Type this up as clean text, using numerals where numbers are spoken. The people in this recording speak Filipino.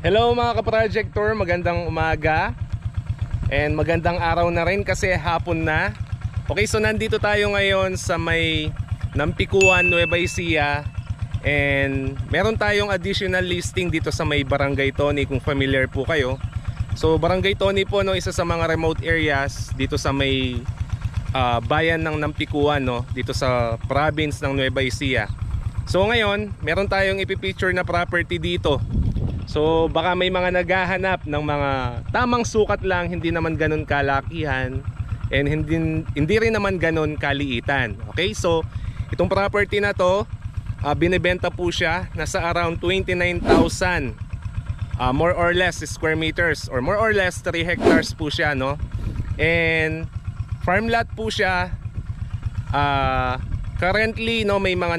Hello mga ka-projector, magandang umaga and magandang araw na rin kasi hapon na. Okay, so nandito tayo ngayon sa may Nampikuan, Nueva Ecija, and meron tayong additional listing dito sa may Barangay Tony kung familiar po kayo. So Barangay Tony po, no, isa sa mga remote areas dito sa may bayan ng Nampikuan, no, dito sa province ng Nueva Ecija. So ngayon meron tayong ipipicture na property dito. So baka may mga naghahanap ng mga tamang sukat lang, hindi naman ganun kalakihan and hindi rin naman ganun kaliitan. Okay, so itong property na to, binibenta po siya nasa around 29,000 more or less square meters, or more or less 3 hectares po siya, no? And farm lot po siya. Currently, no, may mga